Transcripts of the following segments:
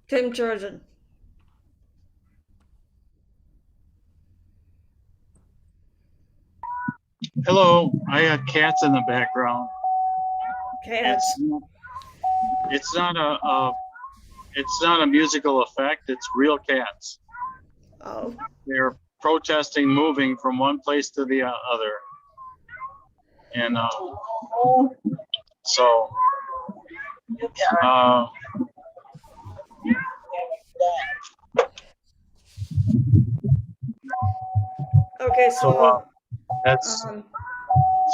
Tim Trojan. Hello, I got cats in the background. Cats. It's not it's not a musical effect. It's real cats. Oh. They're protesting moving from one place to the other, and so uh, Okay, so that's um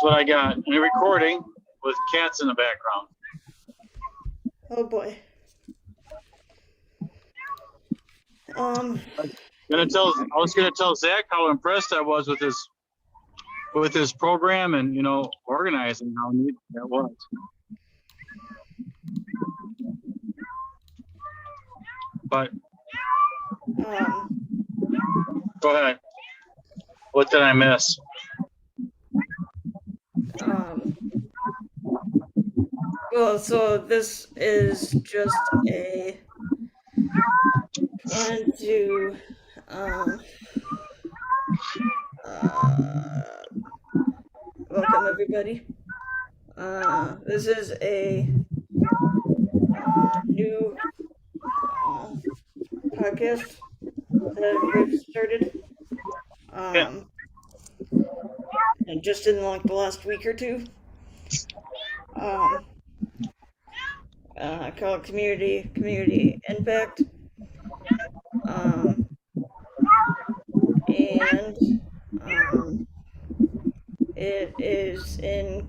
what I got in a recording with cats in the background. oh boy. Um I was gonna tell Zach how impressed I was with his program and organizing, how neat that was. But um go ahead. What did I miss? um well, so this is just a plan to um uh welcome everybody. This is a new podcast that we've started. Yeah. Um and just in like the last week or two. Um called Community Impact. Um and um it is in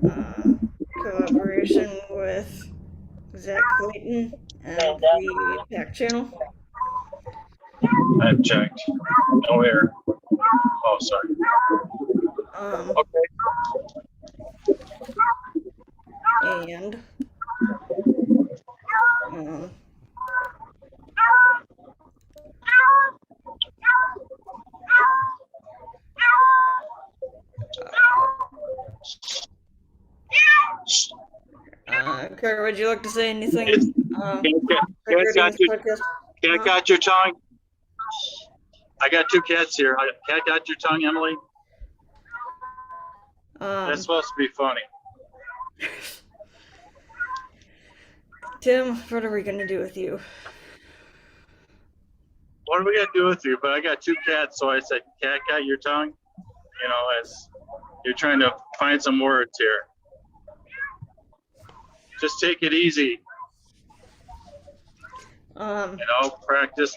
uh, collaboration with Zach Clayton and the Impact Channel. I've checked. No air. Oh, sorry. Um, Okay. and um, Carter, would you like to say anything regarding this podcast? Cat got your tongue? I got two cats here. Cat got your tongue, Emily? That's supposed to be funny. Tim, what are we going to do with you? What are we going to do with you? But I got two cats, so I said, Cat got your tongue? As you're trying to find some words here. Just take it easy. Practice.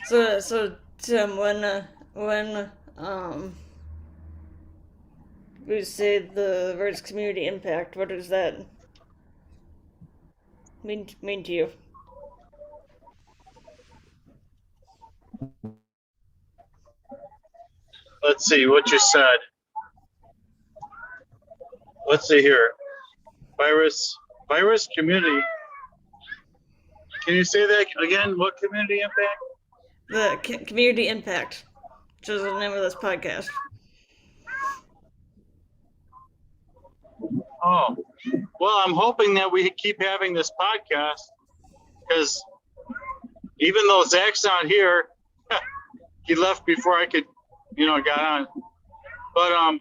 So Tim, when we say the words community impact, what does that mean to you? Let's see what you said. Let's see here. Virus community. Can you say that again? What community impact? The community impact, which is the name of this podcast. Oh, well, I'm hoping that we keep having this podcast because even though Zach's not here, he left before I could, got on. But I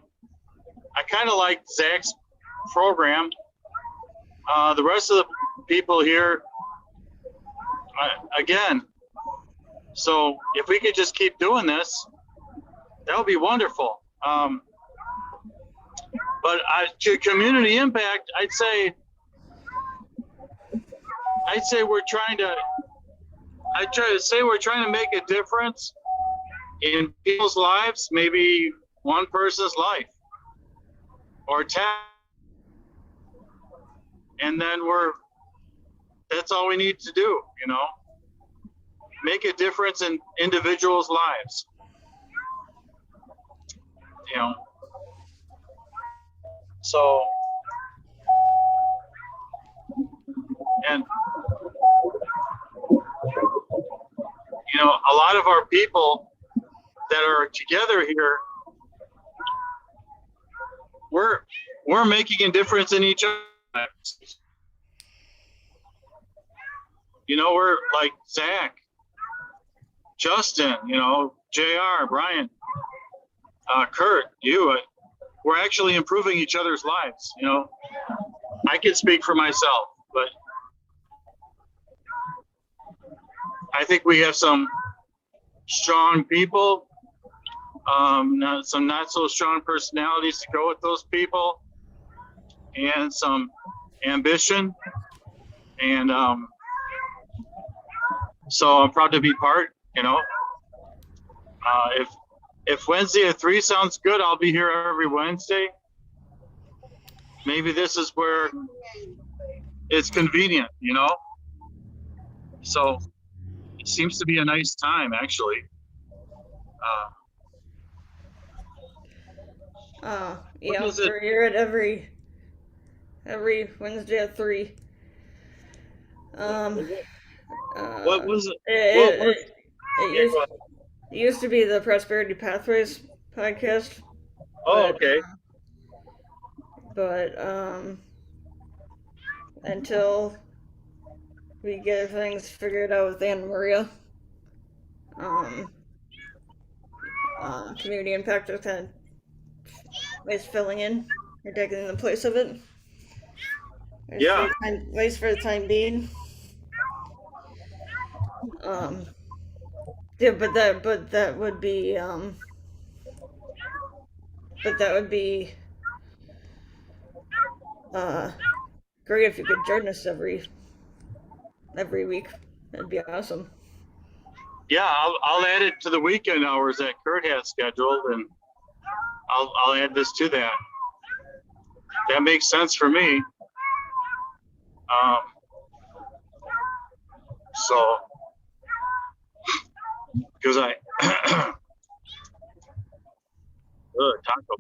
kind of like Zach's program. The rest of the people here, again. So if we could just keep doing this, that would be wonderful. But to community impact, I'd say we're trying to make a difference in people's lives, maybe one person's life or 10. And then that's all we need to do, make a difference in individuals' lives. So, and a lot of our people that are together here, we're making a difference in each other's lives. We're like Zach, Justin, JR, Brian, Kurt, you. We're actually improving each other's lives. I can speak for myself, but I think we have some strong people, some not so strong personalities to go with those people, and some ambition. And so I'm proud to be part. If Wednesday at 3 sounds good, I'll be here every Wednesday. Maybe this is where it's convenient, So it seems to be a nice time, actually. Yeah, Was it? we're here at every Wednesday at 3. Um, What uh, was it? What it, was? it, it Yeah, used go ahead. it used to be the Prosperity Pathways podcast, Oh, but okay. but until we get things figured out with Anna Maria, um, community impact is kind of filling in or taking the place of it. Yeah, At least for the time being. Um, yeah, but that would be uh great if you could join us every week. That'd be awesome. yeah. I'll add it to the weekend hours that Kurt has scheduled, and I'll add this to that. That makes sense for me. Um, so because Taco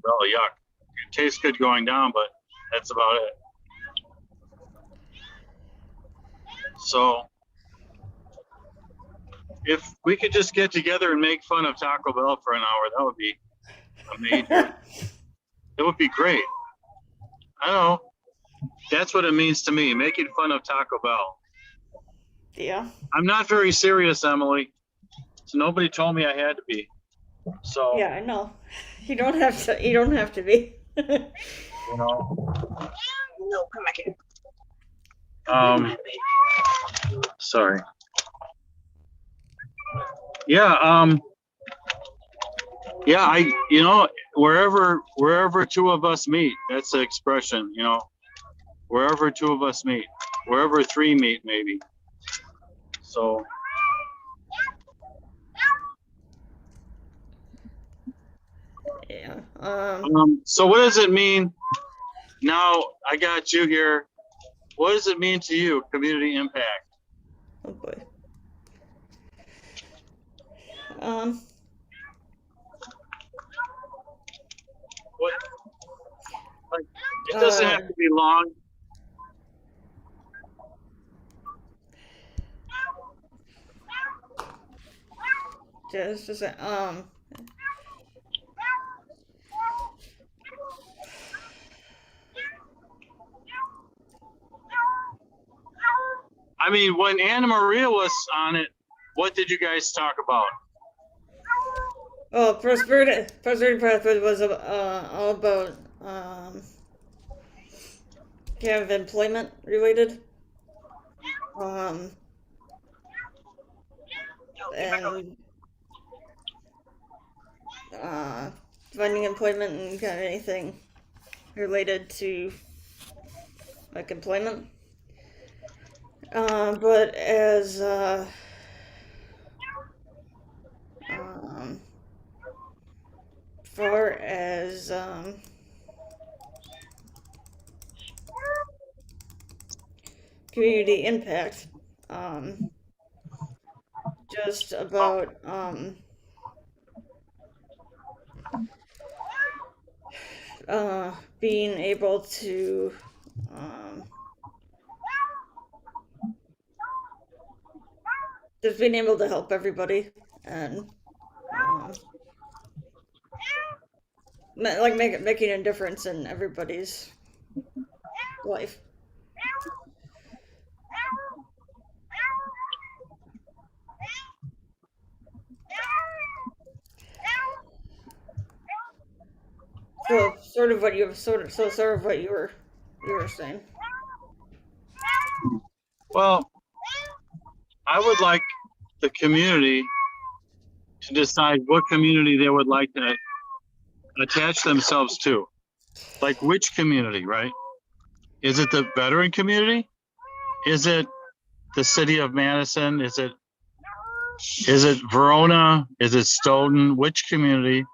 Bell, yuck. It tastes good going down, but that's about it. So if we could just get together and make fun of Taco Bell for an hour, that would be amazing. It would be great. I don't know. That's what it means to me, making fun of Taco Bell. Yeah. I'm not very serious, Emily. So nobody told me I had to be. So, Yeah, I know. You don't have to. You don't have to be. you know, No, come back here. um, sorry. Yeah, yeah, wherever two of us meet, that's the expression, wherever two of us meet, wherever three meet, maybe. So, Yeah. so what does it mean? Now I got you here. What does it mean to you, community impact? Oh boy. Um. What? Like, it doesn't have to be long. Just I mean, when Anna Maria was on it, what did you guys talk about? Oh, prosperity pathway was all about kind of employment related. Um, and finding employment and kind of anything related to like employment. But as um, far as community impact, um, just about being able to um, just being able to help everybody and like making a difference in everybody's life. So sort of what you sort of what you were saying. Well, I would like the community to decide what community they would like to attach themselves to. Like which community, right? Is it the veteran community? Is it the city of Madison? Is it Verona? Is it Stoughton? Which community?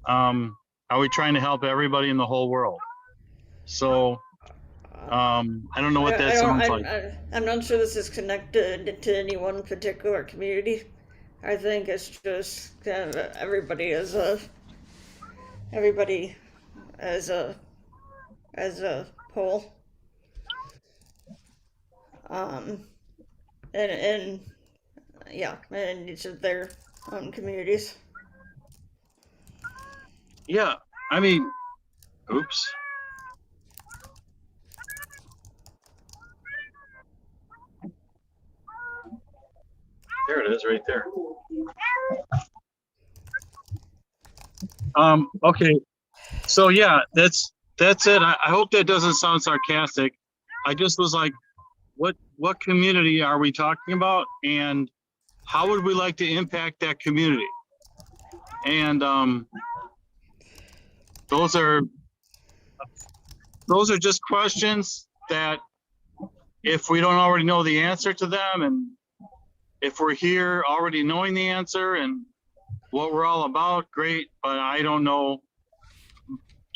Are we trying to help everybody in the whole world? So I don't know what that I don't. sounds like. I'm not sure this is connected to any one particular community. I think it's just kind of everybody as a whole. Um, and yeah, and each of their own communities. Yeah, I mean, oops. There it is, right there. Okay, so yeah, that's it. I hope that doesn't sound sarcastic. I just was like, what community are we talking about, and how would we like to impact that community? And those are just questions that if we don't already know the answer to them, and if we're here already knowing the answer and what we're all about, great. But I don't know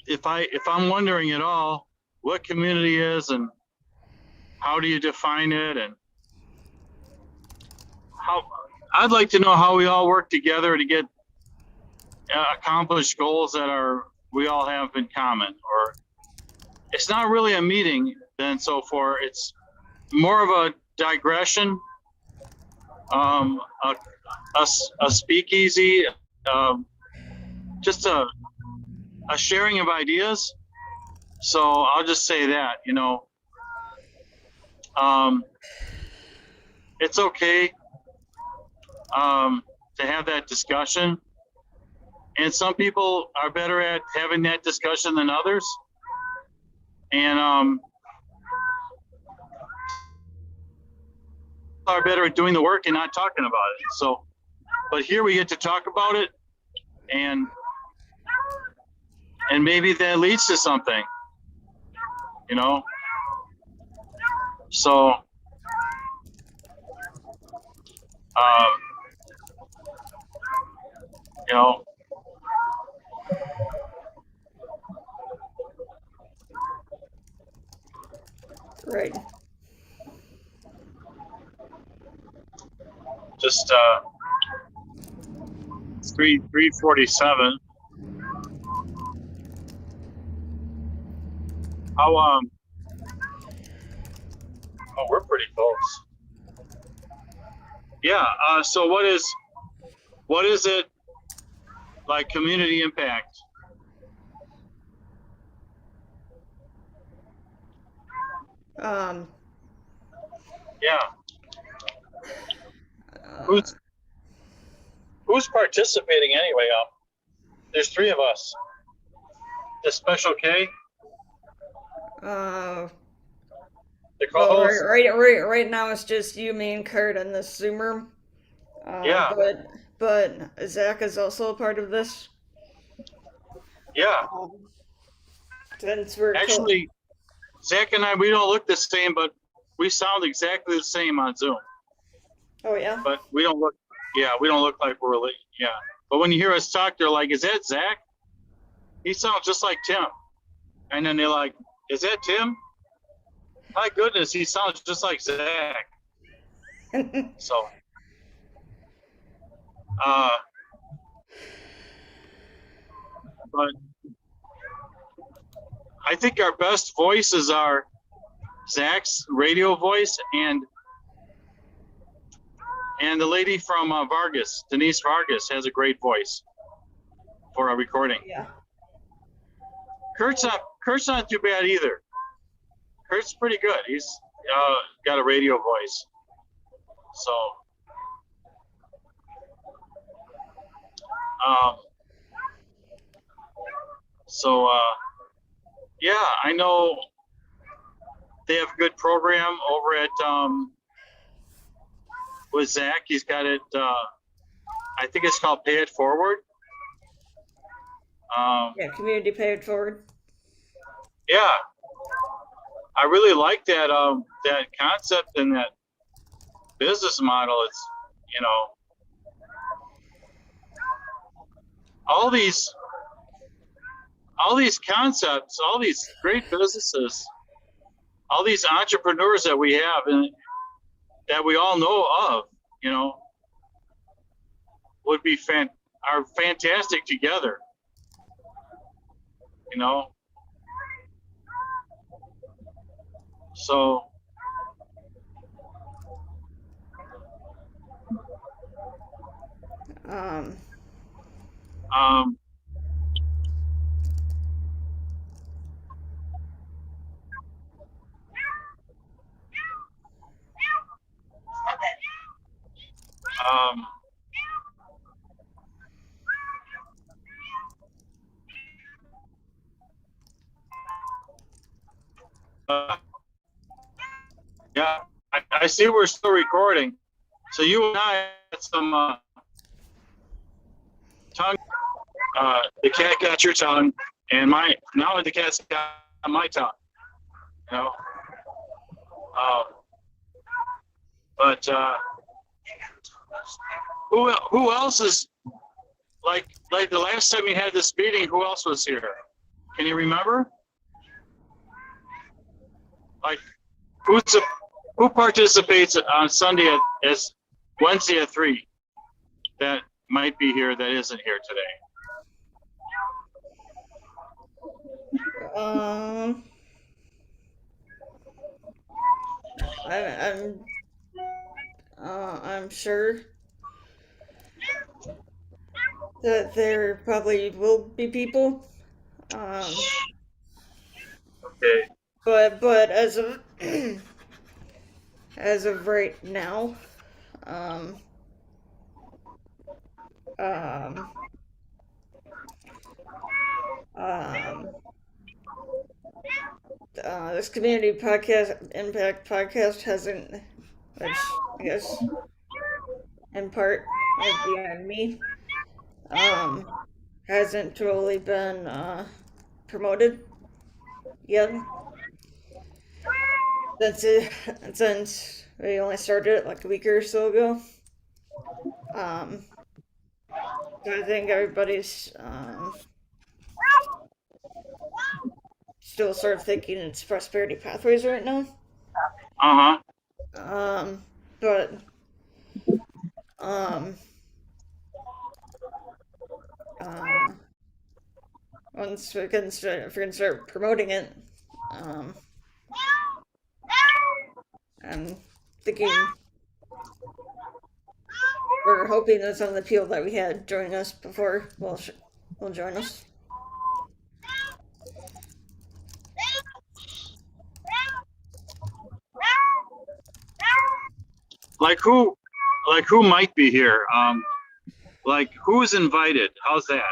if I'm wondering at all what community is and how do you define it, and how I'd like to know how we all work together to get accomplish goals that we all have in common. Or it's not really a meeting then so far. It's more of a digression, a speakeasy, just a sharing of ideas. So I'll just say that, it's okay to have that discussion. And some people are better at having that discussion than others. And are better at doing the work and not talking about it. So, but here we get to talk about it, and maybe that leads to something, So, you know, Right. just 347. How oh, we're pretty close. Yeah. So what is it like community impact? Yeah. Who's participating anyway? There's 3 of us. The special K. Uh, The well, co-host. right now it's just you, me, and Kurt in this Zoom room. Yeah. But Zach is also a part of this. Yeah. Since we're Actually, Zach and I, we don't look the same, but we sound exactly the same on Zoom. Oh yeah. But we don't look like we're related. Yeah. But when you hear us talk, they're like, "Is that Zach? He sounds just like Tim." And then they're like, "Is that Tim? My goodness, he sounds just like Zach." So, but I think our best voices are Zach's radio voice and And the lady from Vargas, Denise Vargas, has a great voice for a recording. Yeah. Kurt's not too bad either. Kurt's pretty good. He's got a radio voice. So, yeah, I know they have a good program over at with Zach. He's got it. I think it's called Pay It Forward. Yeah, community paid forward. Yeah, I really like that that concept and that business model. It's all these concepts, all these great businesses, all these entrepreneurs that we have and that we all know of, would be are fantastic together. So Um, um um yeah, I see we're still recording. So you and I had some tongue. The cat got your tongue, and now the cat's got my tongue. But who else is like the last time you had this meeting? Who else was here? Can you remember? Like who participates on Sunday as Wednesday at 3? That might be here. That isn't here today. I'm sure that there probably will be people. Okay. But as of right now, um, this community podcast impact podcast hasn't, which I guess in part might be on me, hasn't totally been promoted yet. Since we only started it like a week or so ago. So I think everybody's still sort of thinking it's prosperity pathways right now. But once we can start, if we can start promoting it, I'm thinking we're hoping that some of the people that we had join us before will join us. Like who might be here? Like who's invited? How's that?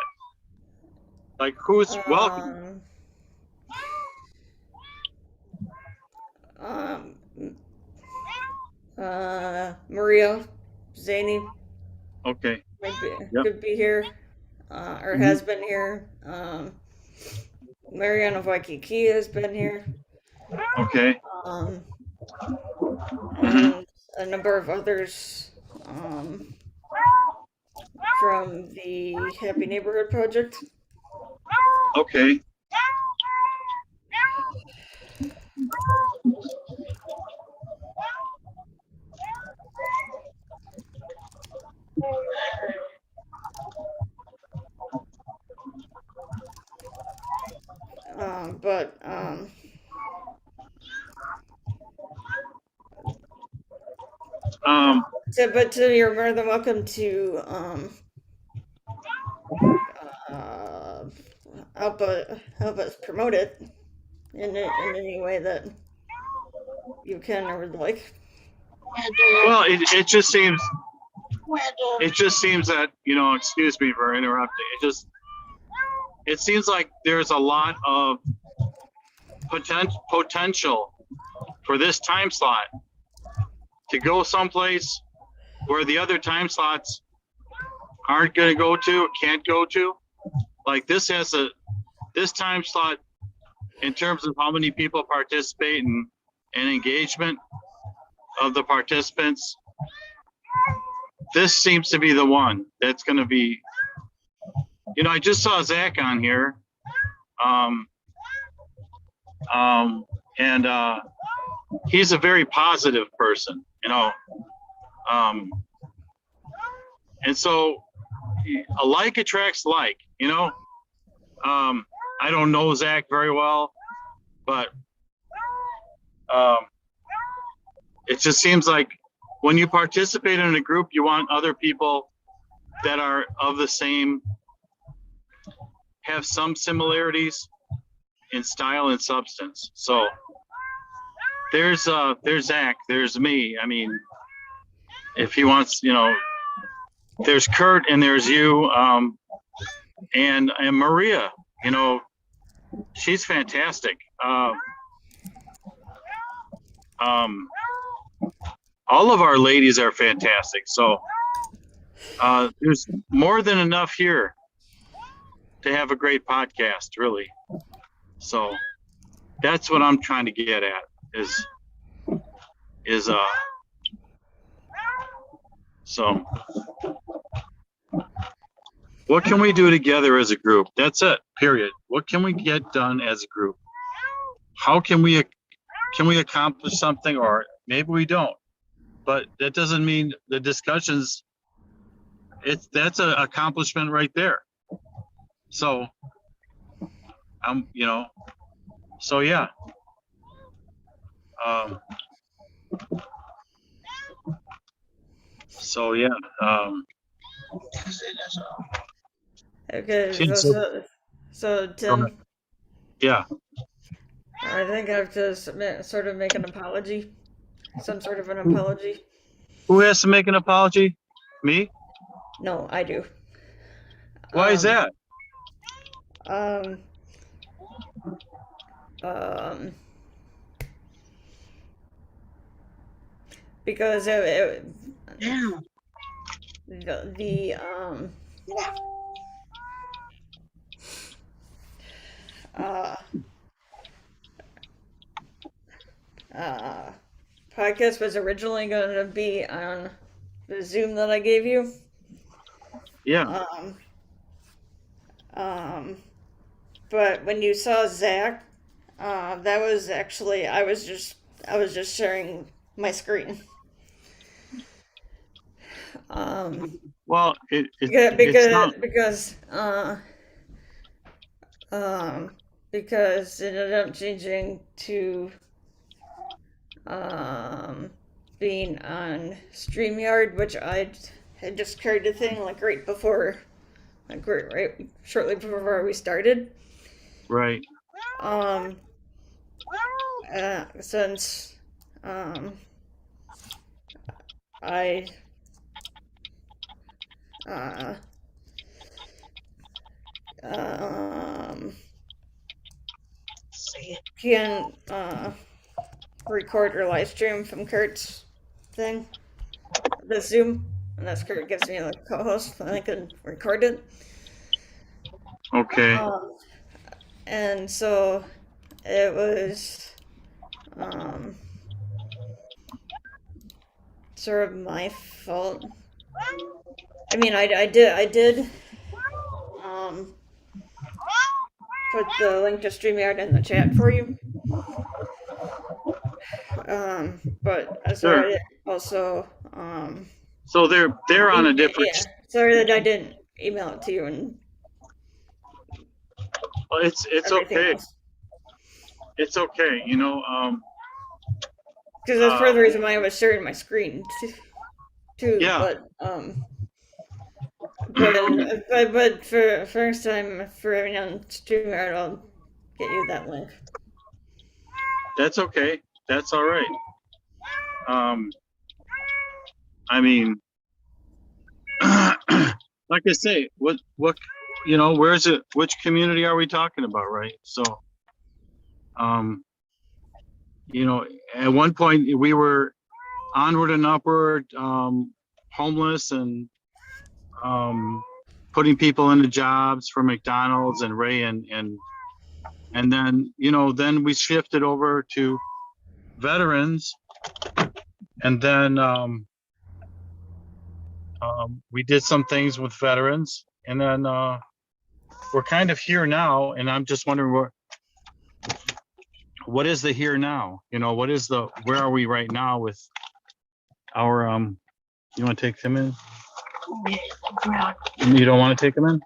Like who's welcome? Maria, Zany. Okay. Could be here, or has been here. Mariana Waikiki has been here. Okay. And a number of others from the Happy Neighborhood Project. Okay. But But you're more than welcome to uh, help us promote it in any way that you can or would like. Well, it just seems that, excuse me for interrupting. It seems like there's a lot of potential for this time slot to go someplace where the other time slots aren't going to go to, can't go to. Like this time slot in terms of how many people participate and engagement of the participants. This seems to be the one that's going to be, I just saw Zach on here. And he's a very positive person, and so like attracts like, I don't know Zach very well, but it just seems like when you participate in a group, you want other people that are of the same, have some similarities in style and substance. So there's Zach, there's me. I mean, if he wants, there's Kurt and there's you, and Maria, she's fantastic. All of our ladies are fantastic. So there's more than enough here to have a great podcast, really. So that's what I'm trying to get at is so what can we do together as a group? That's it, period. What can we get done as a group? How can we accomplish something, or maybe we don't? But that doesn't mean the discussions, that's an accomplishment right there. So so yeah. So yeah. Okay, so Tim, yeah. I think I have to sort of make an apology, some sort of an apology. Who has to make an apology? Me? No, I do. Why is that? Because podcast was originally going to be on the Zoom that I gave you. Yeah. But when you saw Zach, that was actually I was just sharing my screen. Well, because it ended up changing to being on StreamYard, which I had just created a thing right shortly before we started. Right. Since I can record or live stream from Kurt's thing, the Zoom, unless Kurt gives me a co-host, then I can record it. Okay. And so it was sort of my fault. I mean, I did put the link to StreamYard in the chat for you. But sorry, also so they're on a different. Yeah, sorry that I didn't email it to you and. Well, it's okay. Else. It's okay, Because that's part of the reason why I was sharing my screen. too. Yeah. But for first time for everyone on StreamYard, I'll get you that link. That's okay. That's all right. I mean, like I say, what, where is it? Which community are we talking about, right? So, at one point we were onward and upward, homeless and putting people into jobs for McDonald's and Ray and then then we shifted over to veterans, and then we did some things with veterans, and then we're kind of here now, and I'm just wondering what is the here now? What is where are we right now with our you want to take him in? You don't want to take him in?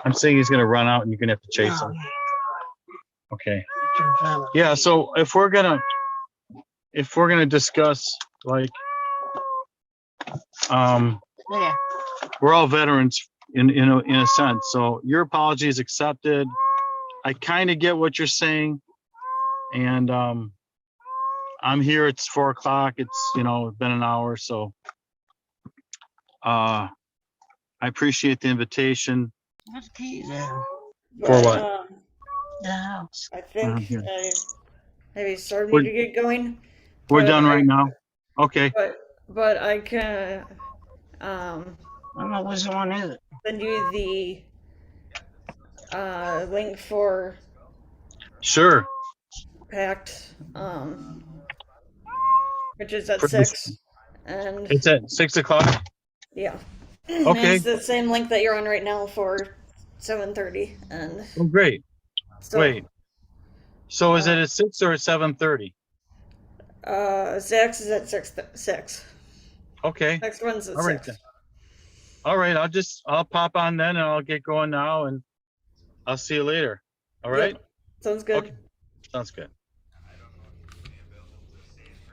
I'm saying he's gonna run out and you're gonna have to chase him. Okay. Yeah, so if we're gonna discuss, like, we're all veterans in a sense, so your apology is accepted. I kind of get what you're saying, and I'm here. It's 4 o'clock. It's been an hour, so I appreciate the invitation. What's the key there? For what? The house. I think maybe starting We're- to get going. We're but done right now. Okay. But I can I don't know which one is it. send you the link for Sure. Pact, which is at For this- 6, and It's at 6 o'clock. yeah. Okay. And it's the same link that you're on right now for 7:30, and Oh, great. so Wait. So is it at 6 or at 7:30? Zach's is at 6. Okay. Next one's at All right 6. then. All right. I'll pop on then, and I'll get going now, and I'll see you later. All right. Yep. Sounds good. Okay. Sounds good.